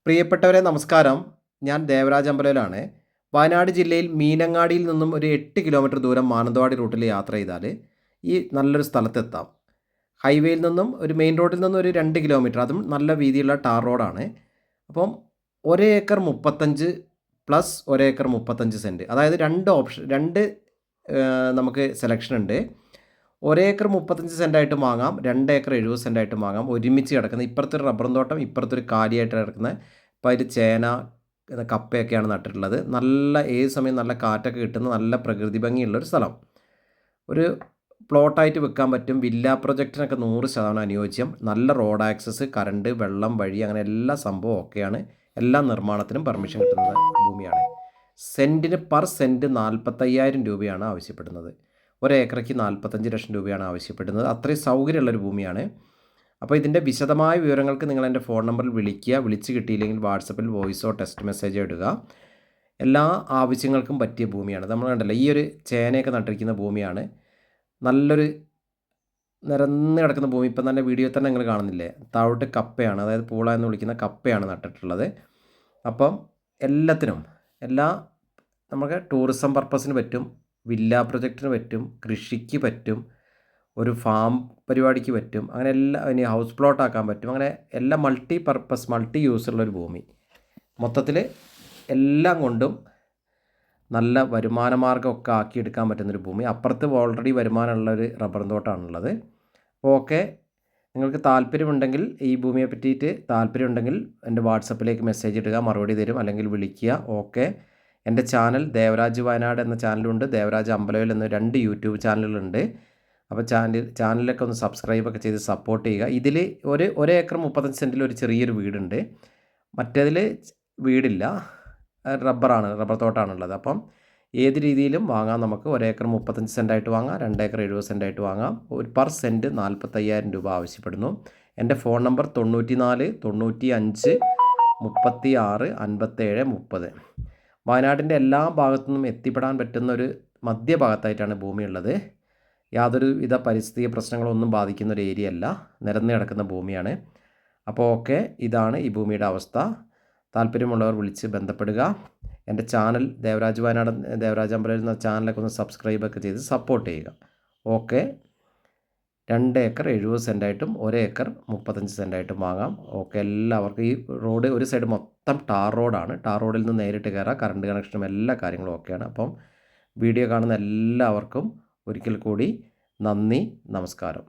പ്രിയപ്പെട്ടവരെ നമസ്കാരം. ഞാൻ ദേവരാജ് അമ്പലയിലാണ്. വയനാട് ജില്ലയിൽ മീനങ്ങാടിയിൽ നിന്നും ഒരു 8 കിലോമീറ്റർ ദൂരം മാനന്തവാടി റൂട്ടിൽ യാത്ര ചെയ്താൽ ഈ നല്ലൊരു സ്ഥലത്തെത്താം. ഹൈവേയിൽ നിന്നും ഒരു മെയിൻ റോഡിൽ നിന്നും ഒരു 2 കിലോമീറ്റർ, അതും നല്ല വീതിയുള്ള ടാർ റോഡാണ്. അപ്പം 1 ഏക്കർ 35 പ്ലസ് 1 ഏക്കർ 35 സെൻറ്റ്, അതായത് രണ്ട് നമുക്ക് സെലക്ഷൻ ഉണ്ട്. 1 ഏക്കർ 35 സെൻറ്റായിട്ടും വാങ്ങാം, 2 ഏക്കർ 70 സെൻറ്റായിട്ടും വാങ്ങാം. ഒരുമിച്ച് കിടക്കുന്ന ഇപ്പുറത്തൊരു റബ്ബറും തോട്ടം, ഇപ്പുറത്തൊരു കാലിയായിട്ട് കിടക്കുന്ന, ഇപ്പോൾ അതിൽ ചേന കപ്പയൊക്കെയാണ് നട്ടിട്ടുള്ളത്. നല്ല ഏത് സമയം നല്ല കാറ്റൊക്കെ കിട്ടുന്ന നല്ല പ്രകൃതി ഭംഗിയുള്ളൊരു സ്ഥലം. ഒരു പ്ലോട്ടായിട്ട് വെക്കാൻ പറ്റും. വില്ല പ്രൊജക്റ്റിനൊക്കെ 100% അനുയോജ്യം. നല്ല റോഡ് ആക്സസ്, കറണ്ട്, വെള്ളം, വഴി, അങ്ങനെ എല്ലാ സംഭവം ഒക്കെയാണ്. എല്ലാ നിർമ്മാണത്തിനും പെർമിഷൻ കിട്ടുന്ന ഭൂമിയാണ്. സെൻറ്റിന് പെർ സെൻറ്റ് 45,000 രൂപയാണ് ആവശ്യപ്പെടുന്നത്. 1 ഏക്കറയ്ക്ക് 45 ലക്ഷം രൂപയാണ് ആവശ്യപ്പെടുന്നത്. അത്രയും സൗകര്യമുള്ളൊരു ഭൂമിയാണ്. അപ്പോൾ ഇതിൻ്റെ വിശദമായ വിവരങ്ങൾക്ക് നിങ്ങൾ എൻ്റെ ഫോൺ നമ്പറിൽ വിളിക്കുക. വിളിച്ച് കിട്ടിയില്ലെങ്കിൽ വാട്സപ്പിൽ വോയിസോ ടെക്സ്റ്റ് മെസ്സേജോ ഇടുക. എല്ലാ ആവശ്യങ്ങൾക്കും പറ്റിയ ഭൂമിയാണ്. നമ്മൾ കണ്ടല്ലോ, ഈ ഒരു ചേനയൊക്കെ നട്ടിരിക്കുന്ന ഭൂമിയാണ്. നല്ലൊരു നിരന്ന് കിടക്കുന്ന ഭൂമി. ഇപ്പം തന്നെ വീഡിയോ തന്നെ നിങ്ങൾ കാണുന്നില്ലേ, താഴോട്ട് കപ്പയാണ്, അതായത് പൂള എന്ന് വിളിക്കുന്ന കപ്പയാണ് നട്ടിട്ടുള്ളത്. അപ്പം എല്ലാത്തിനും നമുക്ക് ടൂറിസം പർപ്പസിന് പറ്റും, വില്ല പ്രൊജക്റ്റിന് പറ്റും, കൃഷിക്ക് പറ്റും, ഒരു ഫാം പരിപാടിക്ക് പറ്റും, അങ്ങനെ ഇനി ഹൗസ് പ്ലോട്ട് ആക്കാൻ പറ്റും. അങ്ങനെ എല്ലാം മൾട്ടി പർപ്പസ്, മൾട്ടി യൂസുള്ളൊരു ഭൂമി. മൊത്തത്തിൽ എല്ലാം കൊണ്ടും നല്ല വരുമാന മാർഗ്ഗമൊക്കെ ആക്കിയെടുക്കാൻ പറ്റുന്നൊരു ഭൂമി. അപ്പുറത്ത് ഓൾറെഡി വരുമാനമുള്ളൊരു റബ്ബർ തോട്ടമാണുള്ളത്. അപ്പോൾ ഓക്കെ, നിങ്ങൾക്ക് താല്പര്യമുണ്ടെങ്കിൽ, ഈ ഭൂമിയെ പറ്റിയിട്ട് താല്പര്യമുണ്ടെങ്കിൽ എൻ്റെ വാട്സപ്പിലേക്ക് മെസ്സേജ് ഇടുക, മറുപടി തരും, അല്ലെങ്കിൽ വിളിക്കുക. ഓക്കെ. എൻ്റെ ചാനൽ ദേവരാജ് വയനാട് എന്ന ചാനലുണ്ട്, ദേവരാജ് അമ്പലവയൽ എന്ന 2 യൂട്യൂബ് ചാനലുകളുണ്ട്. അപ്പോൾ ചാനലൊക്കെ ഒന്ന് സബ്സ്ക്രൈബൊക്കെ ചെയ്ത് സപ്പോർട്ട് ചെയ്യുക. ഇതിൽ 1 ഏക്കർ 35 സെൻറ്റിൽ ഒരു ചെറിയൊരു വീടുണ്ട്. മറ്റേതിൽ വീടില്ല, റബ്ബർ തോട്ടമാണുള്ളത്. അപ്പം ഏത് രീതിയിലും വാങ്ങാം. നമുക്ക് 1 ഏക്കർ 35 സെൻറ്റായിട്ട് വാങ്ങാം, 2 ഏക്കർ 70 സെൻറ്റായിട്ട് വാങ്ങാം. ഒരു പെർ സെൻറ്റ് 45,000 രൂപ ആവശ്യപ്പെടുന്നു. എൻ്റെ ഫോൺ നമ്പർ 94 95 36 57 30. വയനാടിൻ്റെ എല്ലാ ഭാഗത്തു നിന്നും എത്തിപ്പെടാൻ പറ്റുന്ന ഒരു മധ്യഭാഗത്തായിട്ടാണ് ഭൂമിയുള്ളത്. യാതൊരുവിധ പരിസ്ഥിതി പ്രശ്നങ്ങളൊന്നും ബാധിക്കുന്ന ഒരു ഏരിയ അല്ല, നിരന്ന് കിടക്കുന്ന ഭൂമിയാണ്. അപ്പോൾ ഓക്കെ, ഇതാണ് ഈ ഭൂമിയുടെ അവസ്ഥ. താല്പര്യമുള്ളവർ വിളിച്ച് ബന്ധപ്പെടുക. എൻ്റെ ചാനൽ ദേവരാജ് വയനാട്, ദേവരാജ് അമ്പലയിൽ എന്ന ചാനലൊക്കെ ഒന്ന് സബ്സ്ക്രൈബൊക്കെ ചെയ്ത് സപ്പോർട്ട് ചെയ്യുക. ഓക്കെ. 2 ഏക്കർ 70 സെൻറ്റായിട്ടും 1 ഏക്കർ 35 സെൻറ്റായിട്ടും വാങ്ങാം. ഓക്കെ. എല്ലാവർക്കും ഈ റോഡ് ഒരു സൈഡ് മൊത്തം ടാർ റോഡാണ്. ടാർ റോഡിൽ നിന്ന് നേരിട്ട് കയറാം. കറണ്ട് കണക്ഷനും എല്ലാ കാര്യങ്ങളും ഓക്കെയാണ്. അപ്പം വീഡിയോ കാണുന്ന എല്ലാവർക്കും ഒരിക്കൽ കൂടി നന്ദി, നമസ്കാരം.